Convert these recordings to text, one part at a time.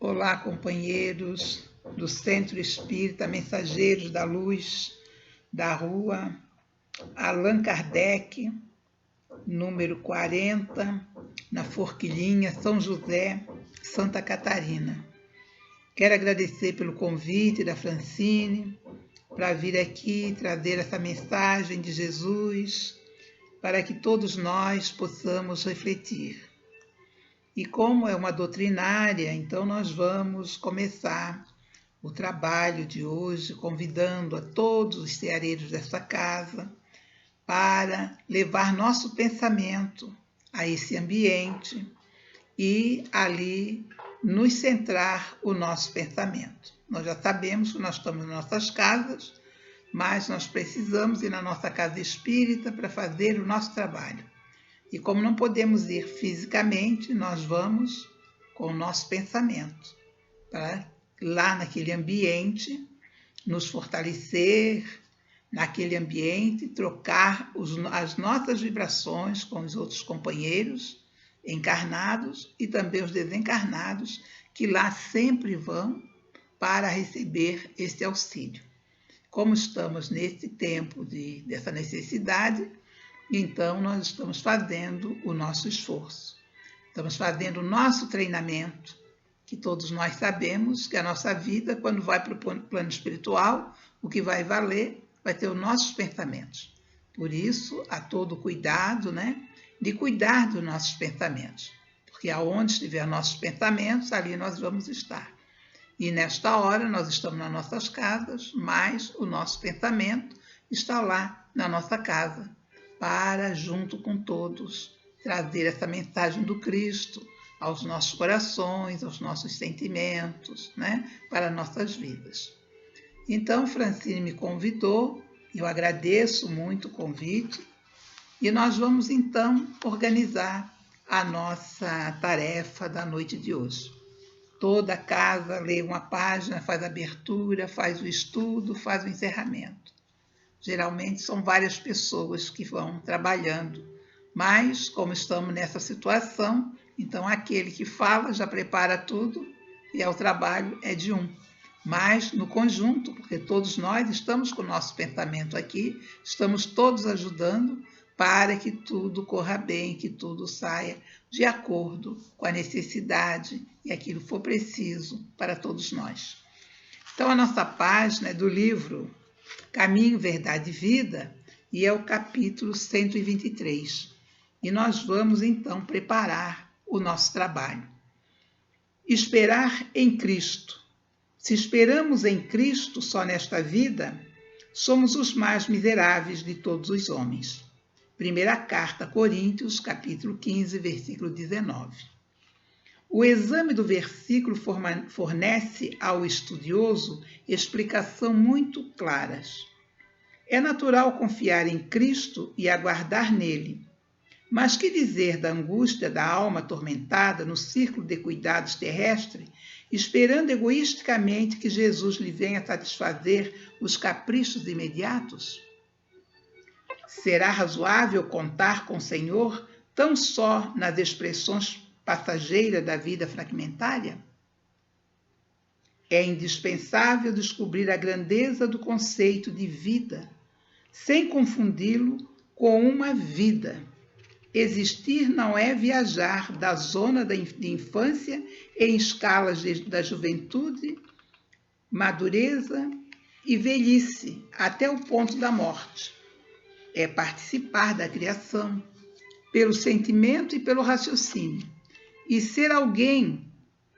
Olá, companheiros do Centro Espírita Mensageiros da Luz da Rua Allan Kardec, número 40, na Forquilhinha, São José, Santa Catarina. Quero agradecer pelo convite da Francine para vir aqui trazer essa mensagem de Jesus para que todos nós possamos refletir. E como é uma doutrinária, então nós vamos começar o trabalho de hoje convidando a todos os ceareiros desta casa para levar nosso pensamento a esse ambiente e ali nos centrar o nosso pensamento. Nós já sabemos que nós estamos nas nossas casas, mas nós precisamos ir na nossa casa espírita para fazer o nosso trabalho. E como não podemos ir fisicamente, nós vamos com o nosso pensamento, para lá naquele ambiente nos fortalecer, naquele ambiente trocar as nossas vibrações com os outros companheiros encarnados e também os desencarnados, que lá sempre vão para receber esse auxílio. Como estamos nesse tempo dessa necessidade, então nós estamos fazendo o nosso esforço. Estamos fazendo o nosso treinamento, que todos nós sabemos que a nossa vida, quando vai para o plano espiritual, o que vai valer vai ser os nossos pensamentos. Por isso, há todo o cuidado, de cuidar dos nossos pensamentos. Porque aonde estiver nossos pensamentos, ali nós vamos estar. E nesta hora nós estamos nas nossas casas, mas o nosso pensamento está lá na nossa casa, para, junto com todos, trazer essa mensagem do Cristo aos nossos corações, aos nossos sentimentos, para nossas vidas. Então, Francine me convidou, eu agradeço muito o convite, e nós vamos, então, organizar a nossa tarefa da noite de hoje. Toda casa lê uma página, faz a abertura, faz o estudo, faz o encerramento. Geralmente são várias pessoas que vão trabalhando, mas como estamos nessa situação, então aquele que fala já prepara tudo e o trabalho é de um. Mas no conjunto, porque todos nós estamos com o nosso pensamento aqui, estamos todos ajudando para que tudo corra bem, que tudo saia de acordo com a necessidade e aquilo que for preciso para todos nós. Então a nossa página é do livro Caminho, Verdade e Vida, e é o capítulo 123. E nós vamos, então, preparar o nosso trabalho. Esperar em Cristo. Se esperamos em Cristo só nesta vida, somos os mais miseráveis de todos os homens. Primeira carta a Coríntios, capítulo 15, versículo 19. O exame do versículo fornece ao estudioso explicação muito claras. É natural confiar em Cristo e aguardar nele. Mas que dizer da angústia da alma atormentada no círculo de cuidados terrestre, esperando egoisticamente que Jesus lhe venha satisfazer os caprichos imediatos? Será razoável contar com o Senhor tão só nas expressões passageira da vida fragmentária? É indispensável descobrir a grandeza do conceito de vida, sem confundi-lo com uma vida. Existir não é viajar da zona de infância em escalas da juventude, madureza e velhice até o ponto da morte. É participar da criação, pelo sentimento e pelo raciocínio, e ser alguém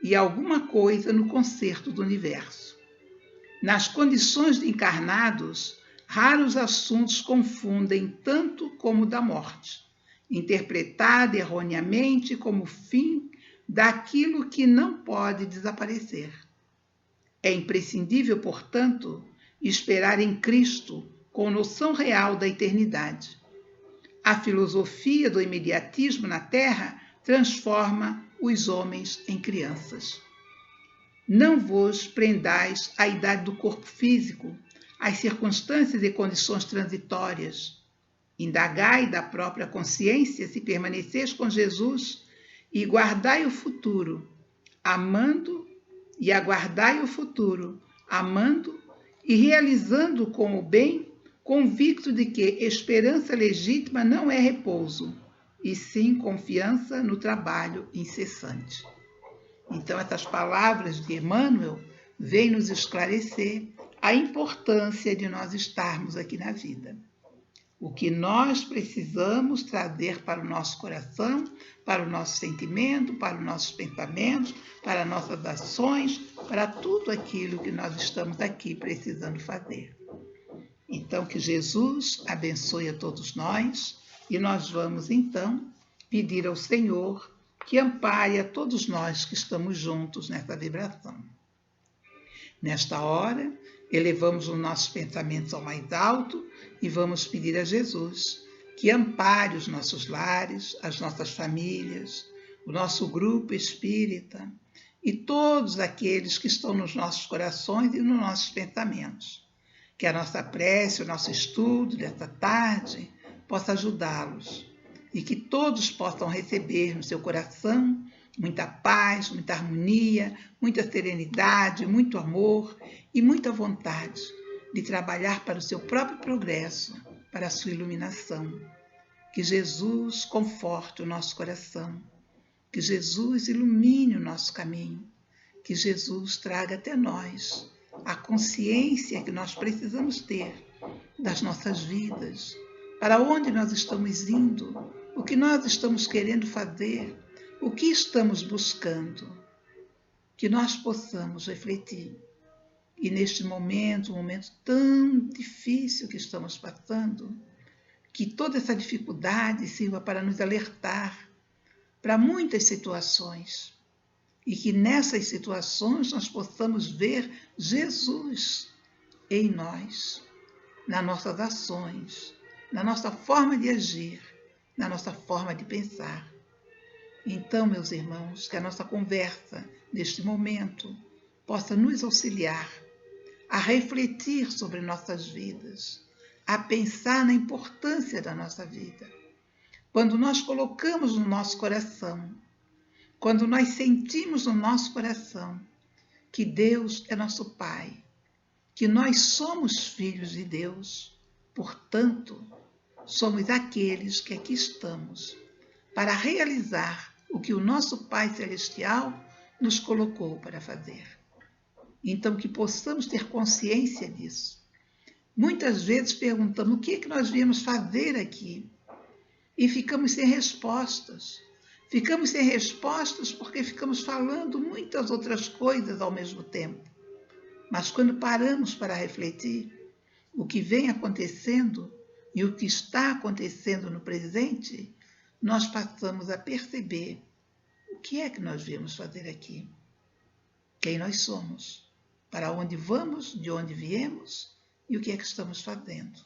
e alguma coisa no concerto do universo. Nas condições de encarnados, raros assuntos confundem tanto como o da morte, interpretada erroneamente como fim daquilo que não pode desaparecer. É imprescindível, portanto, esperar em Cristo com noção real da eternidade. A filosofia do imediatismo na Terra transforma os homens em crianças. Não vos prendais à idade do corpo físico, às circunstâncias e condições transitórias. Indagai da própria consciência se permaneceis com Jesus e guardai o futuro, amando e aguardai o futuro, amando e realizando com o bem, convicto de que esperança legítima não é repouso, e sim confiança no trabalho incessante. Então, essas palavras de Emmanuel vêm nos esclarecer a importância de nós estarmos aqui na vida. O que nós precisamos trazer para o nosso coração, para o nosso sentimento, para os nossos pensamentos, para nossas ações, para tudo aquilo que nós estamos aqui precisando fazer. Então, que Jesus abençoe a todos nós e nós vamos, então, pedir ao Senhor que ampare a todos nós que estamos juntos nessa vibração. Nesta hora, elevamos os nossos pensamentos ao mais alto e vamos pedir a Jesus que ampare os nossos lares, as nossas famílias, o nosso grupo espírita e todos aqueles que estão nos nossos corações e nos nossos pensamentos. Que a nossa prece, o nosso estudo desta tarde possa ajudá-los e que todos possam receber no seu coração muita paz, muita harmonia, muita serenidade, muito amor e muita vontade de trabalhar para o seu próprio progresso, para a sua iluminação. Que Jesus conforte o nosso coração, que Jesus ilumine o nosso caminho, que Jesus traga até nós a consciência que nós precisamos ter das nossas vidas, para onde nós estamos indo, o que nós estamos querendo fazer, o que estamos buscando, que nós possamos refletir. E neste momento, um momento tão difícil que estamos passando, que toda essa dificuldade sirva para nos alertar para muitas situações, e que nessas situações nós possamos ver Jesus em nós, nas nossas ações, na nossa forma de agir, na nossa forma de pensar. Então, meus irmãos, que a nossa conversa neste momento possa nos auxiliar a refletir sobre nossas vidas, a pensar na importância da nossa vida. Quando nós colocamos no nosso coração, quando nós sentimos no nosso coração que Deus é nosso Pai, que nós somos filhos de Deus, portanto, somos aqueles que aqui estamos para realizar o que o nosso Pai Celestial nos colocou para fazer. Então, que possamos ter consciência disso. Muitas vezes perguntamos o que é que nós viemos fazer aqui e ficamos sem respostas. Ficamos sem respostas porque ficamos falando muitas outras coisas ao mesmo tempo. Mas quando paramos para refletir, o que vem acontecendo e o que está acontecendo no presente, nós passamos a perceber o que é que nós viemos fazer aqui, quem nós somos, para onde vamos, de onde viemos e o que é que estamos fazendo.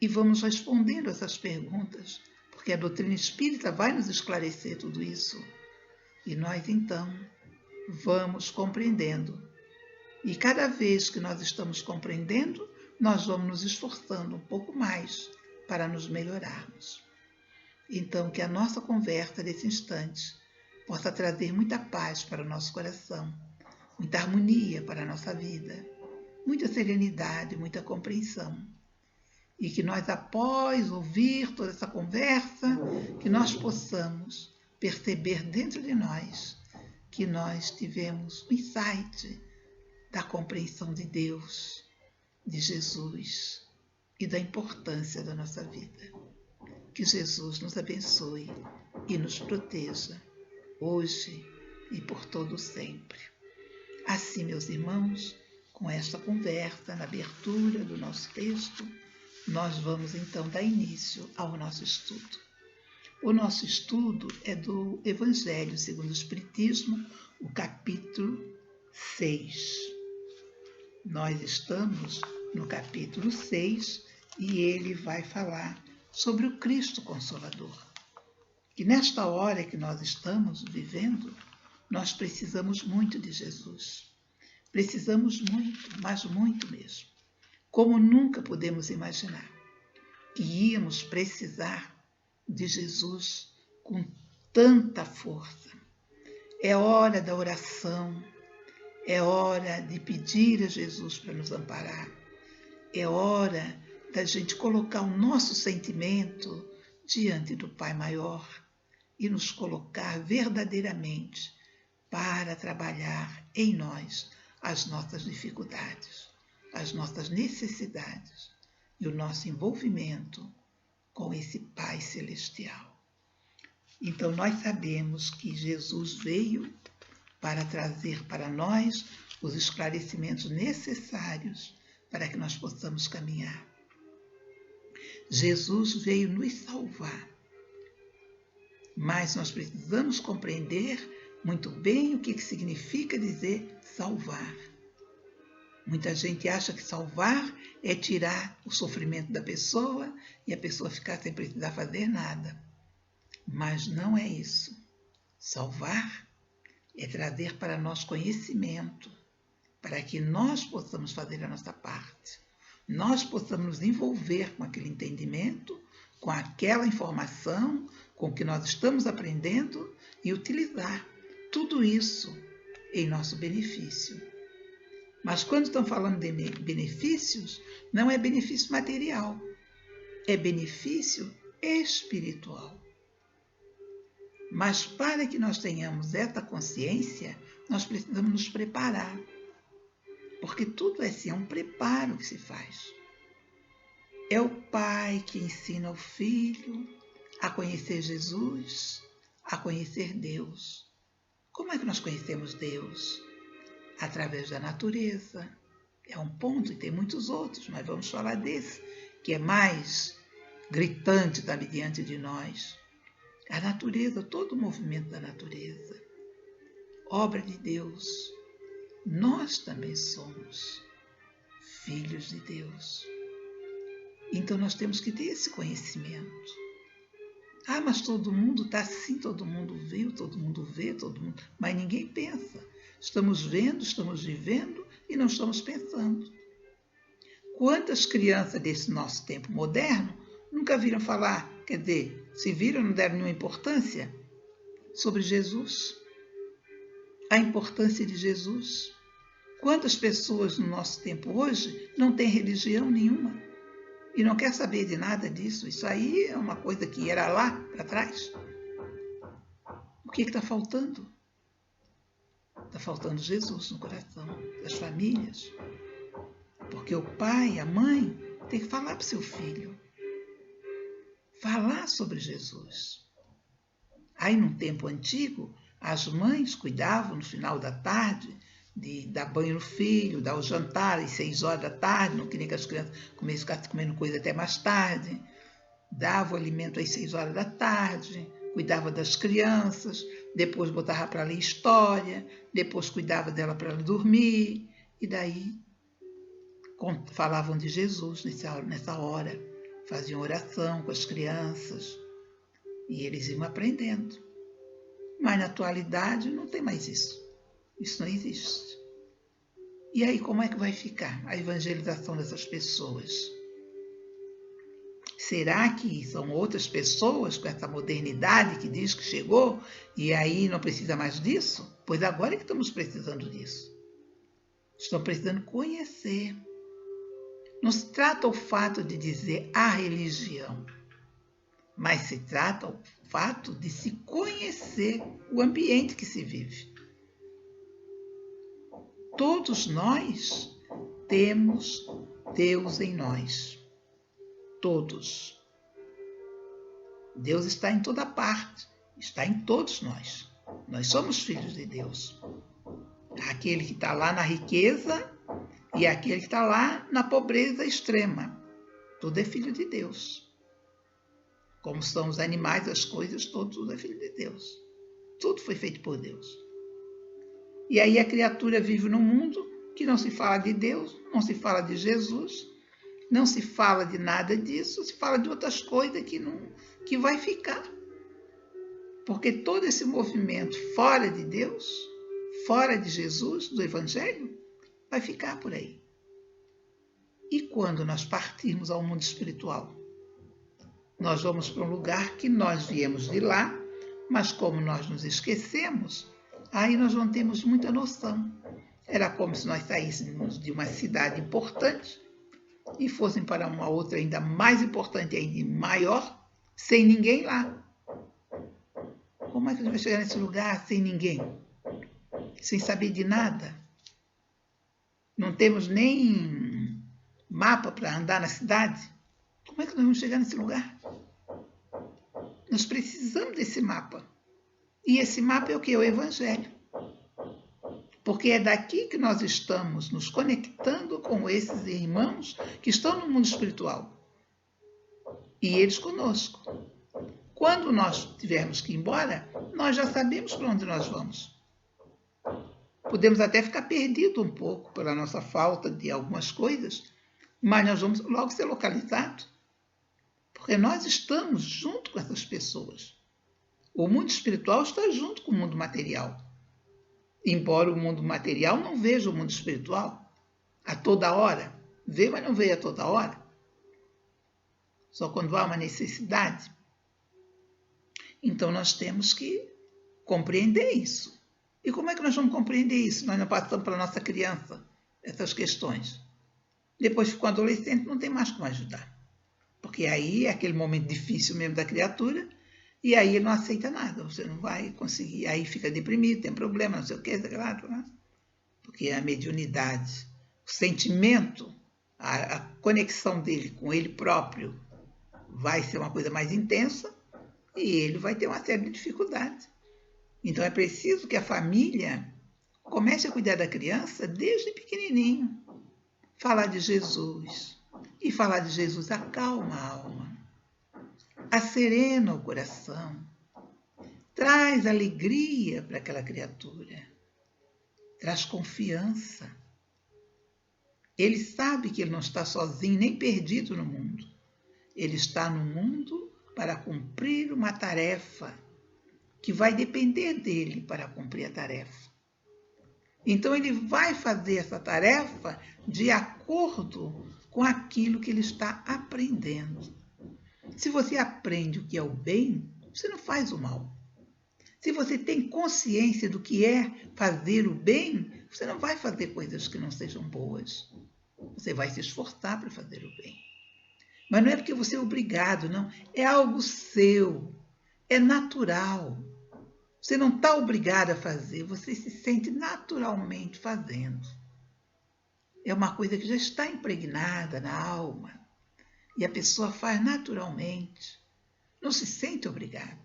E vamos respondendo essas perguntas, porque a doutrina espírita vai nos esclarecer tudo isso. E nós, então, vamos compreendendo. E cada vez que nós estamos compreendendo, nós vamos nos esforçando um pouco mais para nos melhorarmos. Então, que a nossa conversa desse instante possa trazer muita paz para o nosso coração, muita harmonia para a nossa vida, muita serenidade, muita compreensão. E que nós, após ouvir toda essa conversa, que nós possamos perceber dentro de nós que nós tivemos o insight da compreensão de Deus, de Jesus e da importância da nossa vida. Que Jesus nos abençoe e nos proteja, hoje e por todo sempre. Assim, meus irmãos, com esta conversa, na abertura do nosso texto, nós vamos então dar início ao nosso estudo. O nosso estudo é do Evangelho segundo o Espiritismo, o capítulo 6. Nós estamos no capítulo 6 e ele vai falar sobre o Cristo Consolador. E nesta hora que nós estamos vivendo, nós precisamos muito de Jesus. Precisamos muito, mas muito mesmo. Como nunca podemos imaginar que íamos precisar de Jesus com tanta força. É hora da oração, É hora de pedir a Jesus para nos amparar. É hora da gente colocar o nosso sentimento diante do Pai Maior e nos colocar verdadeiramente para trabalhar em nós as nossas dificuldades, as nossas necessidades e o nosso envolvimento com esse Pai Celestial. Então, nós sabemos que Jesus veio para trazer para nós os esclarecimentos necessários para que nós possamos caminhar. Jesus veio nos salvar, mas nós precisamos compreender muito bem o que significa dizer salvar. Muita gente acha que salvar é tirar o sofrimento da pessoa e a pessoa ficar sem precisar fazer nada. Mas não é isso. Salvar é trazer para nós conhecimento, para que nós possamos fazer a nossa parte. Nós possamos nos envolver com aquele entendimento, com aquela informação, com o que nós estamos aprendendo e utilizar tudo isso em nosso benefício. Mas quando estão falando de benefícios, não é benefício material, é benefício espiritual. Mas para que nós tenhamos essa consciência, nós precisamos nos preparar. Porque tudo é assim, é um preparo que se faz. É o Pai que ensina o Filho a conhecer Jesus, a conhecer Deus. Como é que nós conhecemos Deus? Através da natureza. É um ponto e tem muitos outros, mas vamos falar desse, que é mais gritante, está diante de nós. A natureza, todo o movimento da natureza, obra de Deus. Nós também somos filhos de Deus. Então nós temos que ter esse conhecimento. Ah, mas todo mundo está assim, todo mundo viu, todo mundo vê, todo mundo... Mas ninguém pensa. Estamos vendo, estamos vivendo e não estamos pensando. Quantas crianças desse nosso tempo moderno nunca viram falar, quer dizer, se viram, não deram nenhuma importância sobre Jesus? A importância de Jesus. Quantas pessoas no nosso tempo hoje não têm religião nenhuma e não quer saber de nada disso? Isso aí é uma coisa que era lá para trás. O que está faltando? Está faltando Jesus no coração das famílias. Porque o pai, a mãe, tem que falar para o seu filho. Falar sobre Jesus. Aí, num tempo antigo, as mães cuidavam no final da tarde de dar banho no filho, dar o jantar às 6 horas da tarde, não queria que as crianças ficassem comendo coisa até mais tarde. Dava o alimento às 6 horas da tarde, cuidava das crianças, depois botava para ler história, depois cuidava dela para ela dormir, e daí falavam de Jesus nessa hora, faziam oração com as crianças, e eles iam aprendendo. Mas na atualidade não tem mais isso. Isso não existe. E aí como é que vai ficar a evangelização dessas pessoas? Será que são outras pessoas com essa modernidade que diz que chegou e aí não precisa mais disso? Pois agora é que estamos precisando disso. Estão precisando conhecer. Não se trata o fato de dizer a religião, mas se trata o fato de se conhecer o ambiente que se vive. Todos nós temos Deus em nós. Todos. Deus está em toda parte, está em todos nós. Nós somos filhos de Deus. Aquele que está lá na riqueza e aquele que está lá na pobreza extrema. Tudo é filho de Deus. Como são os animais, as coisas, tudo é filho de Deus. Tudo foi feito por Deus. E aí a criatura vive num mundo que não se fala de Deus, não se fala de Jesus, não se fala de nada disso, se fala de outras coisas que vai ficar. Porque todo esse movimento fora de Deus, fora de Jesus, do Evangelho, vai ficar por aí. E quando nós partirmos ao mundo espiritual? Nós vamos para um lugar que nós viemos de lá, mas como nós nos esquecemos, aí nós não temos muita noção. Era como se nós saíssemos de uma cidade importante e fossem para uma outra ainda mais importante, ainda maior, sem ninguém lá. Como é que a gente vai chegar nesse lugar sem ninguém? Sem saber de nada? Não temos nem mapa para andar na cidade? Como é que nós vamos chegar nesse lugar? Nós precisamos desse mapa. E esse mapa é o que? O Evangelho. Porque é daqui que nós estamos nos conectando com esses irmãos que estão no mundo espiritual. E eles conosco. Quando nós tivermos que ir embora, nós já sabemos para onde nós vamos. Podemos até ficar perdidos um pouco pela nossa falta de algumas coisas, mas nós vamos logo ser localizados. Porque nós estamos junto com essas pessoas. O mundo espiritual está junto com o mundo material. Embora o mundo material não veja o mundo espiritual a toda hora. Vê, mas não vê a toda hora. Só quando há uma necessidade. Então nós temos que compreender isso. E como é que nós vamos compreender isso? Nós não passamos para a nossa criança essas questões. Depois que ficou adolescente, não tem mais como ajudar. Porque aí é aquele momento difícil mesmo da criatura, e aí ele não aceita nada, você não vai conseguir. Aí fica deprimido, tem problema, não sei o quê, porque a mediunidade, o sentimento, a conexão dele com ele próprio vai ser uma coisa mais intensa e ele vai ter uma série de dificuldades. Então é preciso que a família comece a cuidar da criança desde pequenininho. Falar de Jesus. E falar de Jesus acalma a alma, acerena o coração, traz alegria para aquela criatura, traz confiança. Ele sabe que ele não está sozinho nem perdido no mundo. Ele está no mundo para cumprir uma tarefa que vai depender dele para cumprir a tarefa. Então ele vai fazer essa tarefa de acordo com aquilo que ele está aprendendo. Se você aprende o que é o bem, você não faz o mal. Se você tem consciência do que é fazer o bem, você não vai fazer coisas que não sejam boas. Você vai se esforçar para fazer o bem. Mas não é porque você é obrigado, não. É algo seu. É natural. Você não está obrigado a fazer, você se sente naturalmente fazendo. É uma coisa que já está impregnada na alma. E a pessoa faz naturalmente. Não se sente obrigada.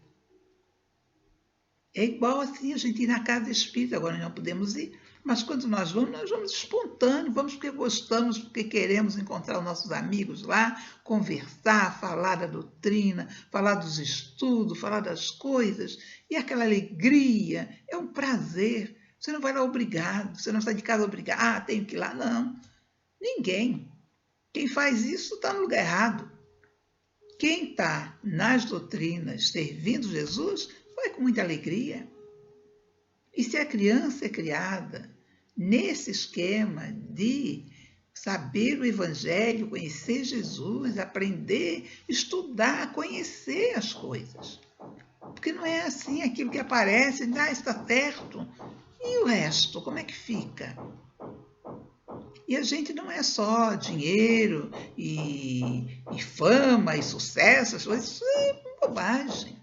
É igual assim a gente ir na casa espírita. Agora nós não podemos ir, mas quando nós vamos espontâneo, vamos porque gostamos, porque queremos encontrar os nossos amigos lá, conversar, falar da doutrina, falar dos estudos, falar das coisas. E aquela alegria, é um prazer. Você não vai lá obrigado, você não sai de casa obrigado. Ah, tenho que ir lá. Não, ninguém. Quem faz isso está no lugar errado. Quem está nas doutrinas servindo Jesus vai com muita alegria. E se a criança é criada nesse esquema de saber o Evangelho, conhecer Jesus, aprender, estudar, conhecer as coisas. Porque não é assim aquilo que aparece, está certo. E o resto, como é que fica? E a gente não é só dinheiro e fama e sucesso, isso é bobagem.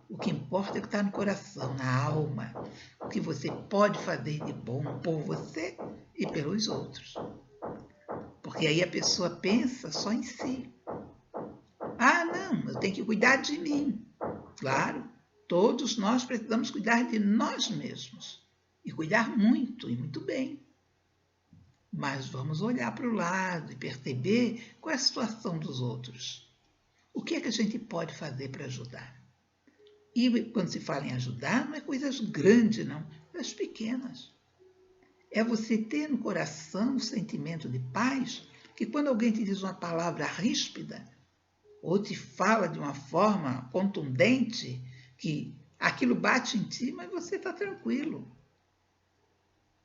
O que importa é o que está no coração, na alma, o que você pode fazer de bom por você e pelos outros. Porque aí a pessoa pensa só em si. Ah, não, eu tenho que cuidar de mim. Claro, todos nós precisamos cuidar de nós mesmos. E cuidar muito, e muito bem. Mas vamos olhar para o lado e perceber qual é a situação dos outros. O que é que a gente pode fazer para ajudar? E quando se fala em ajudar, não é coisas grandes, não, coisas pequenas. É você ter no coração o sentimento de paz, que quando alguém te diz uma palavra ríspida, ou te fala de uma forma contundente, que aquilo bate em ti, mas você está tranquilo.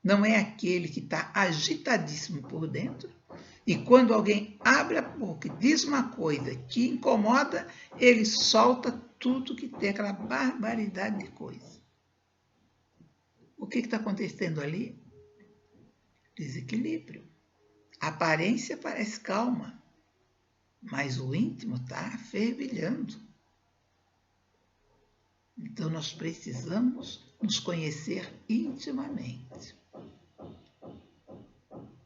Não é aquele que está agitadíssimo por dentro, e quando alguém abre a boca e diz uma coisa que incomoda, ele solta tudo que tem aquela barbaridade de coisa. O que está acontecendo ali? desequilíbrio. A aparência parece calma, mas o íntimo está fervilhando. Então nós precisamos nos conhecer intimamente.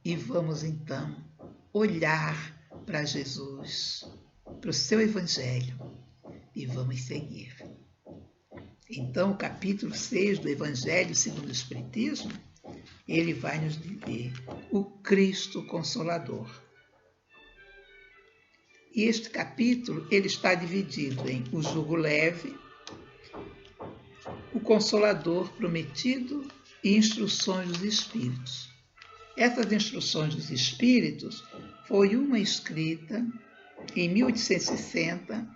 E vamos então olhar para Jesus, para o seu Evangelho, e vamos seguir. Então, o capítulo 6 do Evangelho segundo o Espiritismo, ele vai nos dizer o Cristo Consolador. E este capítulo ele está dividido em o jugo leve, o Consolador prometido e instruções dos Espíritos. Essas instruções dos Espíritos foi uma escrita em 1860,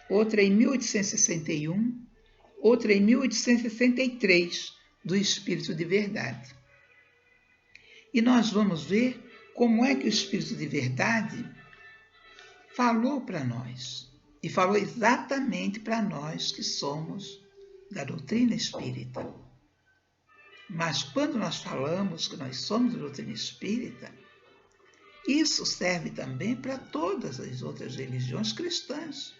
outra em 1861, outra em 1863, do Espírito de Verdade. E nós vamos ver como é que o Espírito de Verdade falou para nós. E falou exatamente para nós que somos da doutrina espírita. Mas quando nós falamos que nós somos da doutrina espírita, isso serve também para todas as outras religiões cristãs.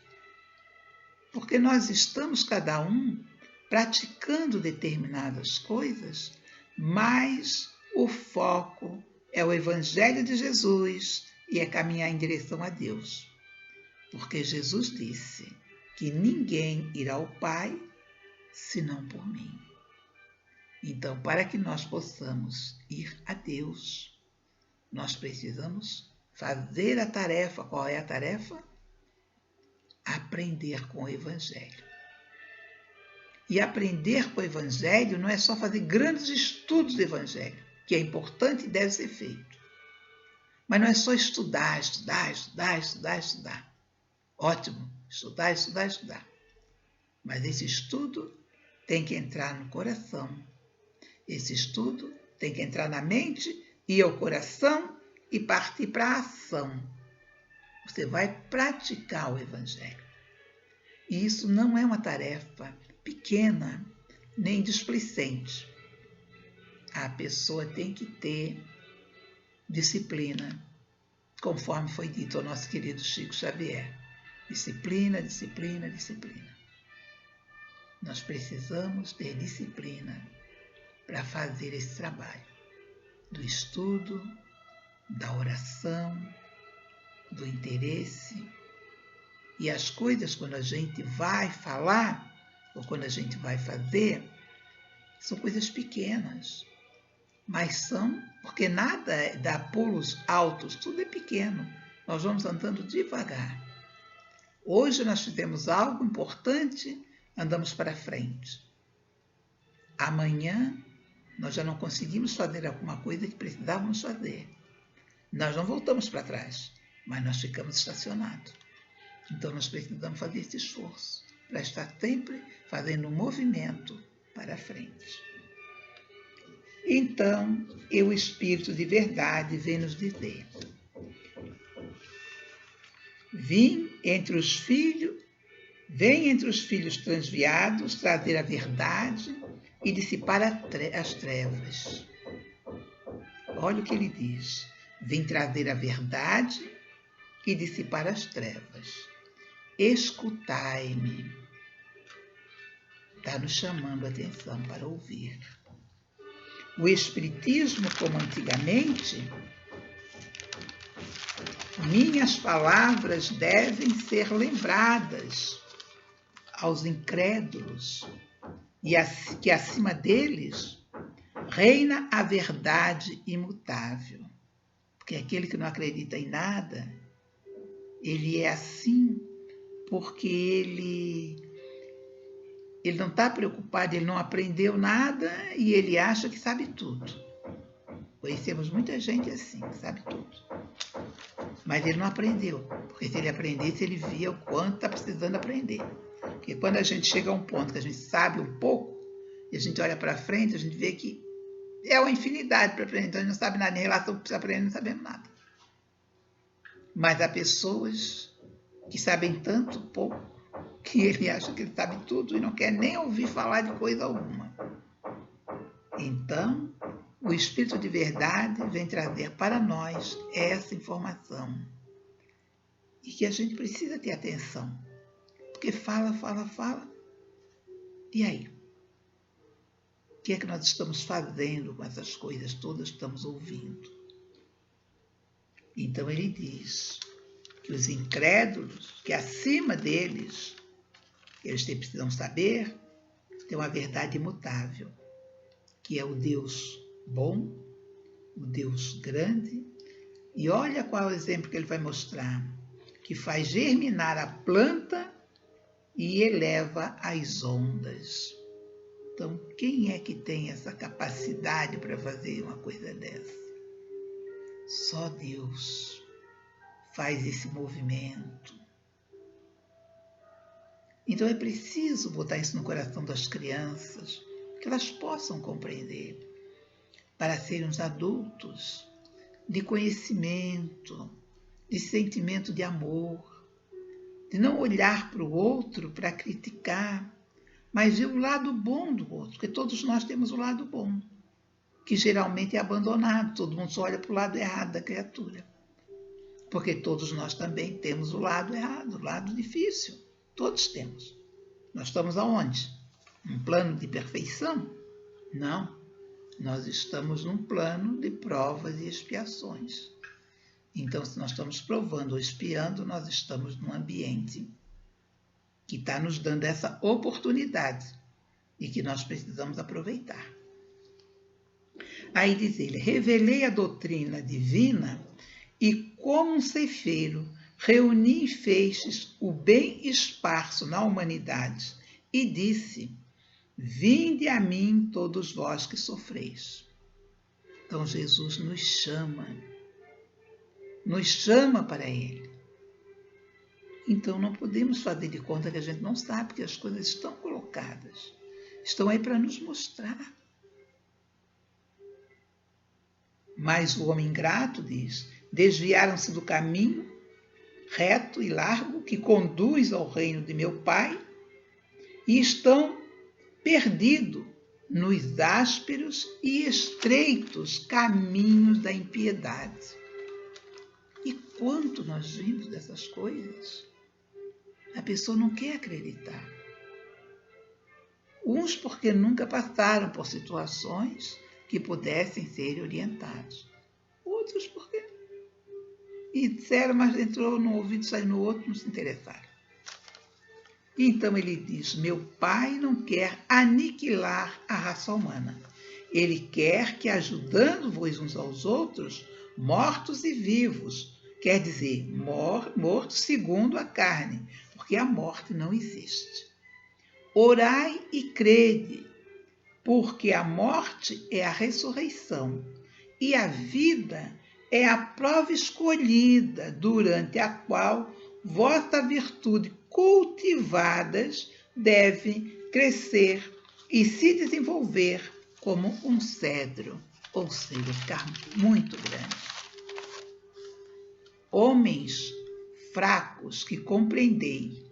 Porque nós estamos, cada um, praticando determinadas coisas, mas o foco é o Evangelho de Jesus e é caminhar em direção a Deus. Porque Jesus disse que ninguém irá ao Pai senão por mim. Então, para que nós possamos ir a Deus, nós precisamos fazer a tarefa. Qual é a tarefa? Aprender com o Evangelho. E aprender com o Evangelho não é só fazer grandes estudos do Evangelho, que é importante e deve ser feito. Mas não é só estudar. Ótimo, estudar. Mas esse estudo tem que entrar no coração. Esse estudo tem que entrar na mente, ir ao coração e partir para a ação. Você vai praticar o Evangelho. E isso não é uma tarefa pequena, nem displicente. A pessoa tem que ter disciplina, conforme foi dito ao nosso querido Chico Xavier. Disciplina. Nós precisamos ter disciplina para fazer esse trabalho do estudo, da oração, do interesse. E as coisas, quando a gente vai falar, ou quando a gente vai fazer, são coisas pequenas. Mas são, porque nada dá pulos altos, tudo é pequeno. Nós vamos andando devagar. Hoje nós fizemos algo importante, andamos para frente. Amanhã nós já não conseguimos fazer alguma coisa que precisávamos fazer. Nós não voltamos para trás, mas nós ficamos estacionados. Então nós precisamos fazer esse esforço para estar sempre fazendo um movimento para frente. Então, o Espírito de Verdade vem nos dizer: vem entre os filhos transviados trazer a verdade e dissipar as trevas. Olha o que ele diz: vem trazer a verdade e dissipar as trevas. Escutai-me. Está nos chamando a atenção para ouvir. O Espiritismo, como antigamente, minhas palavras devem ser lembradas aos incrédulos, e que acima deles reina a verdade imutável. Porque aquele que não acredita em nada, ele é assim porque ele não está preocupado, ele não aprendeu nada e ele acha que sabe tudo. Conhecemos muita gente assim, que sabe tudo. Mas ele não aprendeu, porque se ele aprendesse, ele via o quanto está precisando aprender. Porque quando a gente chega a um ponto que a gente sabe um pouco, e a gente olha para frente, a gente vê que é uma infinidade para aprender. Então a gente não sabe nada, em relação ao que precisa aprender, não sabemos nada. Mas há pessoas que sabem tanto pouco, que ele acha que ele sabe tudo e não quer nem ouvir falar de coisa alguma. Então, o Espírito de verdade vem trazer para nós essa informação. E que a gente precisa ter atenção. Porque fala. E aí? O que é que nós estamos fazendo com essas coisas todas que estamos ouvindo? Então ele diz que os incrédulos, que acima deles, eles precisam saber, tem uma verdade imutável, que é o Deus bom, o Deus grande. E olha qual é o exemplo que ele vai mostrar, que faz germinar a planta e eleva as ondas. Então, quem é que tem essa capacidade para fazer uma coisa dessa? Só Deus faz esse movimento. Então é preciso botar isso no coração das crianças, que elas possam compreender, para serem uns adultos de conhecimento, de sentimento de amor, de não olhar para o outro para criticar, mas ver o lado bom do outro, porque todos nós temos o lado bom, que geralmente é abandonado, todo mundo só olha para o lado errado da criatura. Porque todos nós também temos o lado errado, o lado difícil, todos temos. Nós estamos aonde? Num plano de perfeição? Não, nós estamos num plano de provas e expiações. Então, se nós estamos provando ou expiando, nós estamos num ambiente que está nos dando essa oportunidade e que nós precisamos aproveitar. Aí diz ele, revelei a doutrina divina e como um ceifeiro reuni em feixes o bem esparso na humanidade e disse, vinde a mim todos vós que sofreis. Então Jesus nos chama para ele. Então não podemos fazer de conta que a gente não sabe, porque as coisas estão colocadas, estão aí para nos mostrar. Mas o homem ingrato diz, desviaram-se do caminho reto e largo que conduz ao reino de meu Pai e estão perdidos nos ásperos e estreitos caminhos da impiedade. E quanto nós vimos dessas coisas? A pessoa não quer acreditar. Uns porque nunca passaram por situações que pudessem ser orientados. Outros porque e disseram, mas entrou no ouvido, saiu no outro, não se interessaram. Então ele diz, meu Pai não quer aniquilar a raça humana. Ele quer que, ajudando-vos uns aos outros, mortos e vivos, quer dizer, mortos segundo a carne, porque a morte não existe. Orai e crede, porque a morte é a ressurreição e a vida é a prova escolhida, durante a qual vossa virtude cultivadas deve crescer e se desenvolver como um cedro, ou seja, ficar muito grande. Homens fracos que compreendei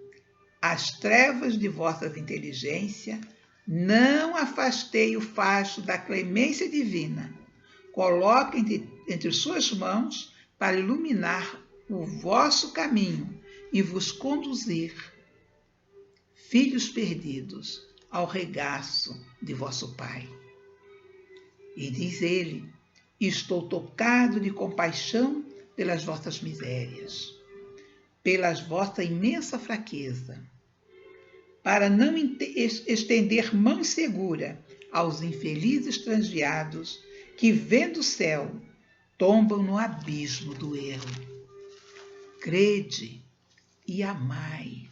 as trevas de vossa inteligência, não afastei o facho da clemência divina. Coloquem entre suas mãos para iluminar o vosso caminho e vos conduzir, filhos perdidos, ao regaço de vosso Pai. E diz ele, estou tocado de compaixão pelas vossas misérias, pela vossa imensa fraqueza, para não estender mão segura aos infelizes transviados que, vendo o céu, tombam no abismo do erro. Crede e amai.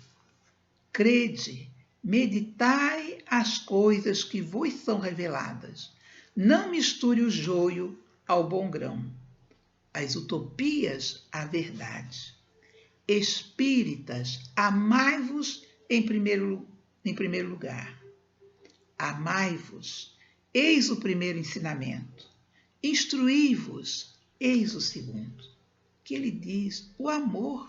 Crede, meditai as coisas que vos são reveladas. Não misture o joio ao bom grão, as utopias à verdade. Espíritas, amai-vos em primeiro lugar. Amai-vos, eis o primeiro ensinamento. Instruí-vos, eis o segundo. Que ele diz, o amor.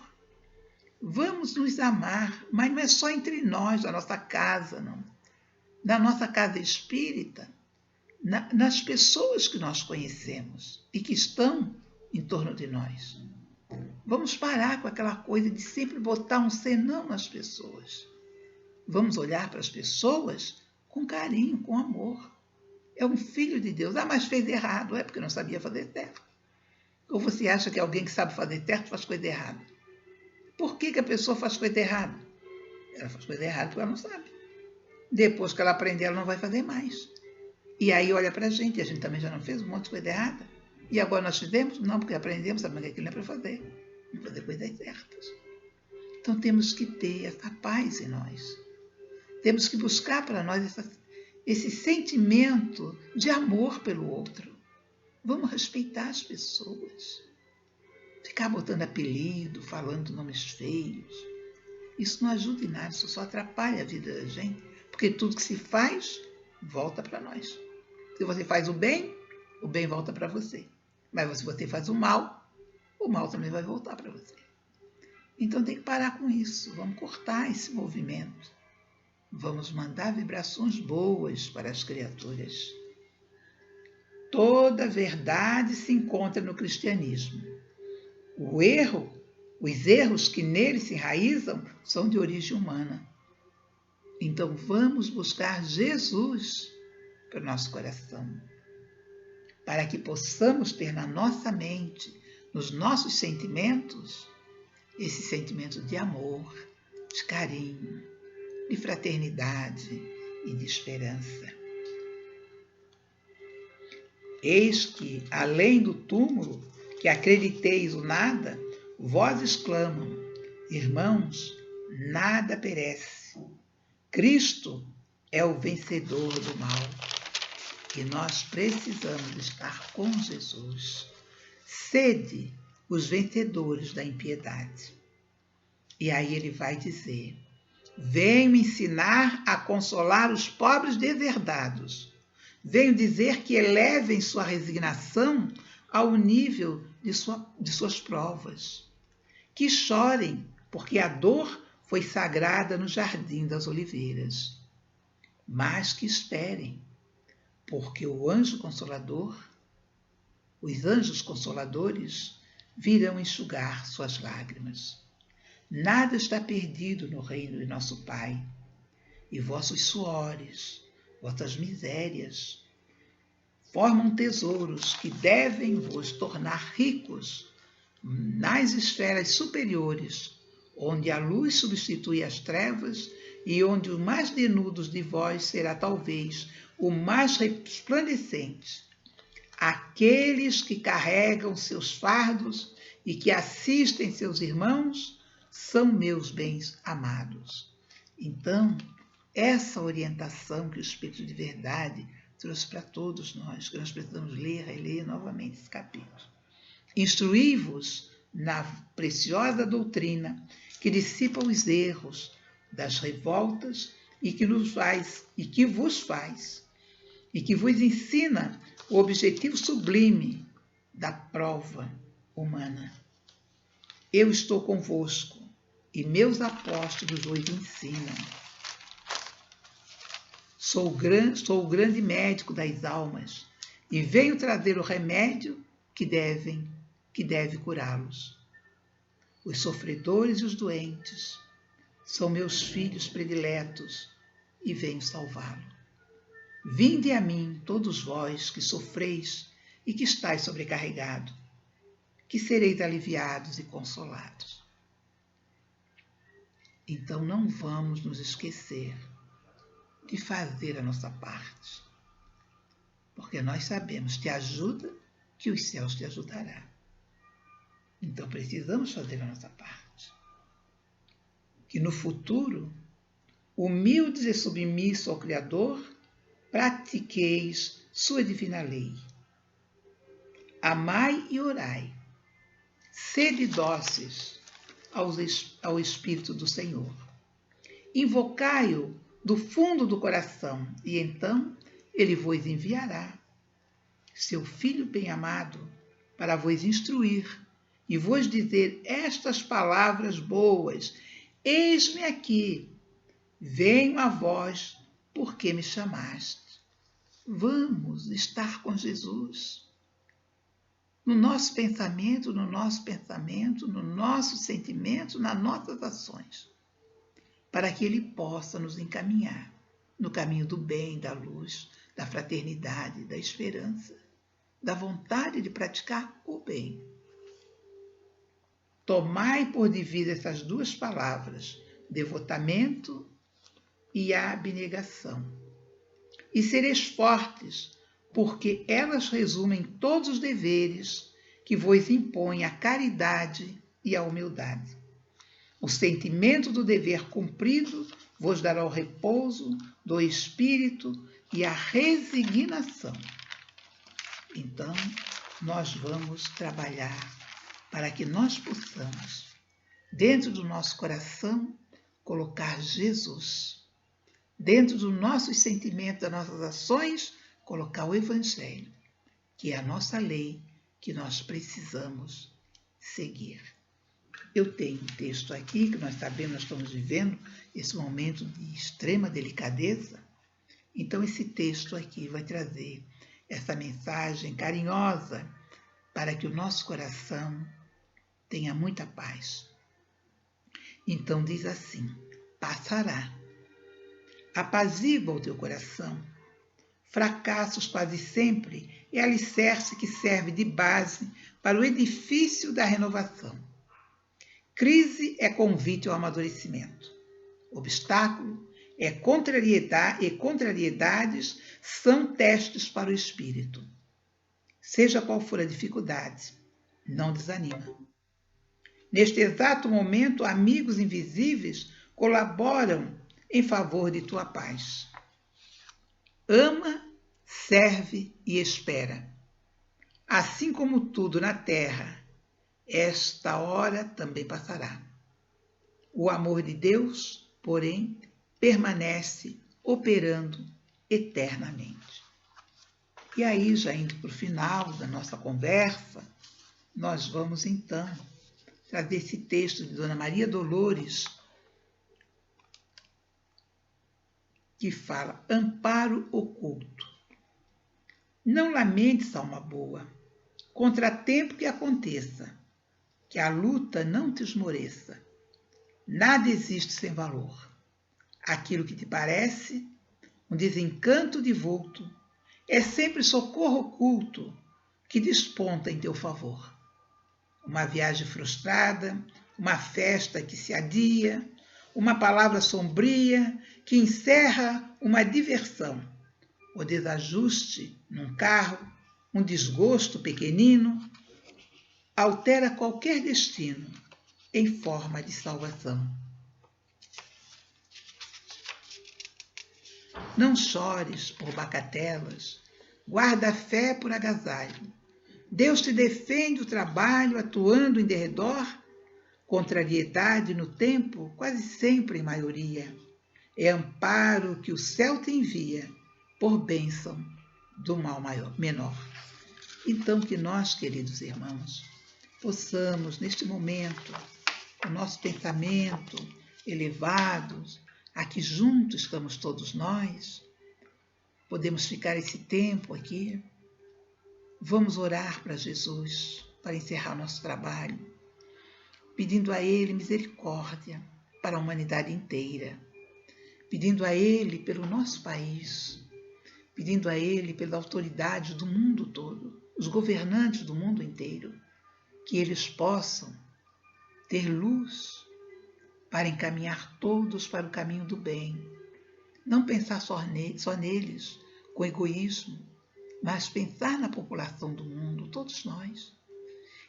Vamos nos amar, mas não é só entre nós, da nossa casa, não. Da nossa casa espírita, nas pessoas que nós conhecemos e que estão em torno de nós. Vamos parar com aquela coisa de sempre botar um senão nas pessoas. Vamos olhar para as pessoas com carinho, com amor. É um filho de Deus. Mas fez errado. É porque não sabia fazer certo. Ou você acha que alguém que sabe fazer certo faz coisa errada? Por que a pessoa faz coisa errada? Ela faz coisa errada porque ela não sabe. Depois que ela aprender, ela não vai fazer mais. E aí olha para a gente também já não fez um monte de coisa errada. E agora nós fizemos? Não, porque aprendemos, sabemos que aquilo não é para fazer. Não fazer coisas certas. Então temos que ter essa paz em nós. Temos que buscar para nós esse sentimento de amor pelo outro. Vamos respeitar as pessoas. Ficar botando apelido, falando nomes feios. Isso não ajuda em nada, isso só atrapalha a vida da gente. Porque tudo que se faz, volta para nós. Se você faz o bem volta para você. Mas se você faz o mal também vai voltar para você. Então tem que parar com isso. Vamos cortar esse movimento. Vamos mandar vibrações boas para as criaturas. Toda verdade se encontra no cristianismo. Os erros que nele se enraizam são de origem humana. Então vamos buscar Jesus para o nosso coração, para que possamos ter na nossa mente, nos nossos sentimentos, esse sentimento de amor, de carinho, de fraternidade e de esperança. Eis que, além do túmulo, que acrediteis o nada, vozes clamam: irmãos, nada perece. Cristo é o vencedor do mal. E nós precisamos estar com Jesus. Sede os vencedores da impiedade. E aí ele vai dizer: venho ensinar a consolar os pobres deserdados. Venho dizer que elevem sua resignação ao nível de suas provas. Que chorem, porque a dor foi sagrada no jardim das oliveiras. Mas que esperem, porque os anjos consoladores, virão enxugar suas lágrimas. Nada está perdido no reino de nosso Pai, e vossos suores, vossas misérias, formam tesouros que devem vos tornar ricos nas esferas superiores, onde a luz substitui as trevas e onde o mais denudo de vós será talvez o mais resplandecente. Aqueles que carregam seus fardos e que assistem seus irmãos são meus bens amados. Então, essa orientação que o Espírito de Verdade trouxe para todos nós, que nós precisamos ler e reler novamente esse capítulo. Instruí-vos na preciosa doutrina que dissipa os erros das revoltas e que vos ensina o objetivo sublime da prova humana. Eu estou convosco e meus apóstolos vos ensinam. Sou o grande médico das almas e venho trazer o remédio que deve curá-los. Os sofredores e os doentes são meus filhos prediletos e venho salvá-lo. Vinde a mim, todos vós que sofreis e que estáis sobrecarregados, que sereis aliviados e consolados. Então não vamos nos esquecer de fazer a nossa parte, porque nós sabemos que ajuda, que os céus te ajudará. Então precisamos fazer a nossa parte. Que no futuro, humildes e submissos ao Criador, pratiqueis sua divina lei. Amai e orai. Sede dóceis ao Espírito do Senhor. Invocai-o do fundo do coração, e então ele vos enviará seu Filho bem-amado para vos instruir e vos dizer estas palavras boas: eis-me aqui, venho a vós, porque me chamaste. Vamos estar com Jesus. No nosso pensamento, no nosso sentimento, nas nossas ações, para que Ele possa nos encaminhar no caminho do bem, da luz, da fraternidade, da esperança, da vontade de praticar o bem. Tomai por devida essas duas palavras, devotamento e abnegação, e sereis fortes, porque elas resumem todos os deveres que vos impõem a caridade e a humildade. O sentimento do dever cumprido vos dará o repouso do espírito e a resignação. Então, nós vamos trabalhar para que nós possamos, dentro do nosso coração, colocar Jesus. Dentro dos nossos sentimentos, das nossas ações, colocar o Evangelho, que é a nossa lei, que nós precisamos seguir. Eu tenho um texto aqui, que nós sabemos, nós estamos vivendo esse momento de extrema delicadeza. Então, esse texto aqui vai trazer essa mensagem carinhosa para que o nosso coração tenha muita paz. Então, diz assim: passará. Apazigua o teu coração. Fracassos quase sempre é alicerce que serve de base para o edifício da renovação. Crise é convite ao amadurecimento. Obstáculo é contrariedade e contrariedades são testes para o espírito. Seja qual for a dificuldade, não desanima. Neste exato momento, amigos invisíveis colaboram em favor de tua paz. Ama, serve e espera. Assim como tudo na terra, esta hora também passará. O amor de Deus, porém, permanece operando eternamente. E aí, já indo para o final da nossa conversa, nós vamos então trazer esse texto de Dona Maria Dolores, que fala: amparo oculto. Não lamentes, alma boa, contratempo que aconteça, que a luta não te esmoreça. Nada existe sem valor. Aquilo que te parece um desencanto de vulto é sempre socorro oculto que desponta em teu favor. Uma viagem frustrada, uma festa que se adia, uma palavra sombria que encerra uma diversão, o desajuste num carro, um desgosto pequenino, altera qualquer destino em forma de salvação. Não chores por bacatelas, guarda a fé por agasalho. Deus te defende o trabalho atuando em derredor, contrariedade no tempo, quase sempre em maioria. É amparo que o céu te envia, por bênção do mal menor. Então, que nós, queridos irmãos, possamos, neste momento, com o nosso pensamento elevados, aqui juntos estamos todos nós, podemos ficar esse tempo aqui. Vamos orar para Jesus, para encerrar nosso trabalho, pedindo a Ele misericórdia para a humanidade inteira, pedindo a Ele pelo nosso país, pedindo a Ele pela autoridade do mundo todo, os governantes do mundo inteiro, que eles possam ter luz para encaminhar todos para o caminho do bem. Não pensar só neles, com egoísmo, mas pensar na população do mundo, todos nós.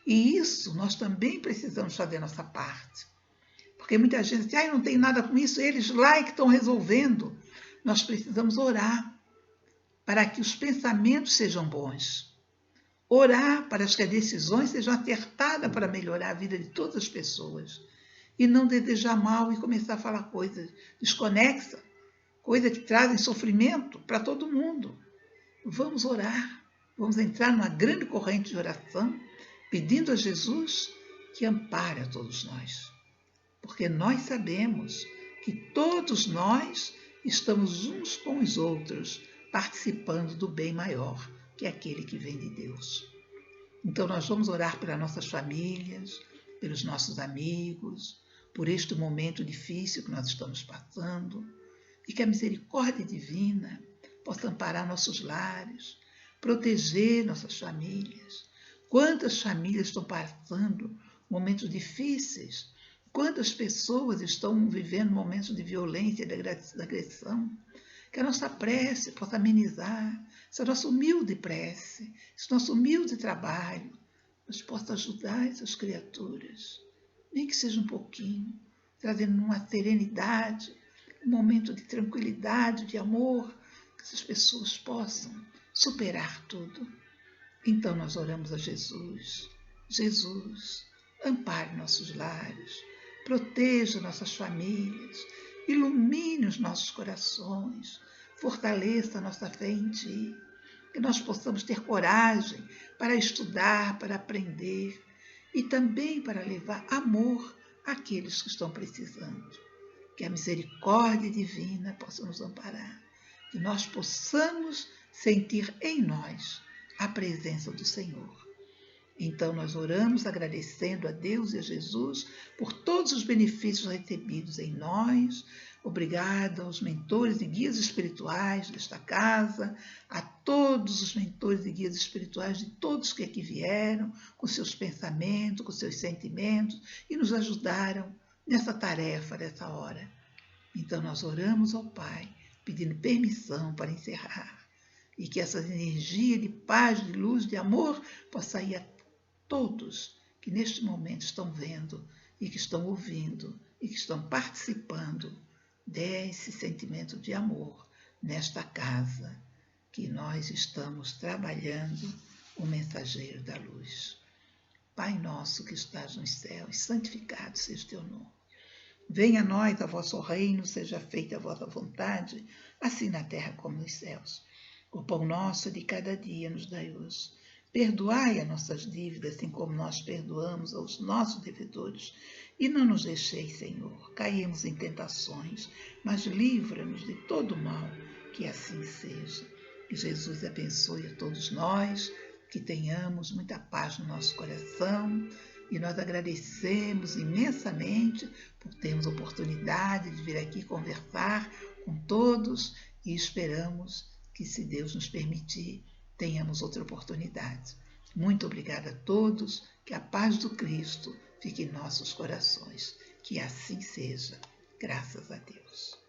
E isso nós também precisamos fazer a nossa parte. Porque muita gente diz, não tem nada com isso, eles lá é que estão resolvendo. Nós precisamos orar para que os pensamentos sejam bons. Orar para que as decisões sejam acertadas para melhorar a vida de todas as pessoas. E não desejar mal e começar a falar coisas desconexas, coisas que trazem sofrimento para todo mundo. Vamos orar, vamos entrar numa grande corrente de oração, pedindo a Jesus que ampare a todos nós. Porque nós sabemos que todos nós estamos uns com os outros participando do bem maior, que é aquele que vem de Deus. Então nós vamos orar pelas nossas famílias, pelos nossos amigos, por este momento difícil que nós estamos passando, e que a misericórdia divina possa amparar nossos lares, proteger nossas famílias. Quantas famílias estão passando momentos difíceis? Quantas pessoas estão vivendo momentos de violência e de agressão? Que a nossa prece possa amenizar, essa nossa humilde prece, esse nosso humilde trabalho, nos possa ajudar essas criaturas, nem que seja um pouquinho, trazendo uma serenidade, um momento de tranquilidade, de amor, que essas pessoas possam superar tudo. Então nós oramos a Jesus. Jesus, ampare nossos lares, proteja nossas famílias, ilumine os nossos corações, fortaleça a nossa fé em Ti, que nós possamos ter coragem para estudar, para aprender e também para levar amor àqueles que estão precisando. Que a misericórdia divina possa nos amparar, que nós possamos sentir em nós a presença do Senhor. Então nós oramos agradecendo a Deus e a Jesus por todos os benefícios recebidos em nós. Obrigada aos mentores e guias espirituais desta casa, a todos os mentores e guias espirituais de todos que aqui vieram, com seus pensamentos, com seus sentimentos, e nos ajudaram nessa tarefa, nessa hora. Então nós oramos ao Pai, pedindo permissão para encerrar, e que essa energia de paz, de luz, de amor possa ir a todos que neste momento estão vendo e que estão ouvindo e que estão participando desse sentimento de amor nesta casa que nós estamos trabalhando, o mensageiro da luz. Pai nosso que estás nos céus, santificado seja o teu nome. Venha a nós a vosso reino, seja feita a vossa vontade, assim na terra como nos céus. O pão nosso de cada dia nos dai hoje. Perdoai as nossas dívidas, assim como nós perdoamos aos nossos devedores. E não nos deixeis, Senhor, cairmos em tentações, mas livra-nos de todo mal, que assim seja. Que Jesus abençoe a todos nós, que tenhamos muita paz no nosso coração, e nós agradecemos imensamente por termos a oportunidade de vir aqui conversar com todos e esperamos que, se Deus nos permitir, tenhamos outra oportunidade. Muito obrigada a todos, que a paz do Cristo fique em nossos corações. Que assim seja, graças a Deus.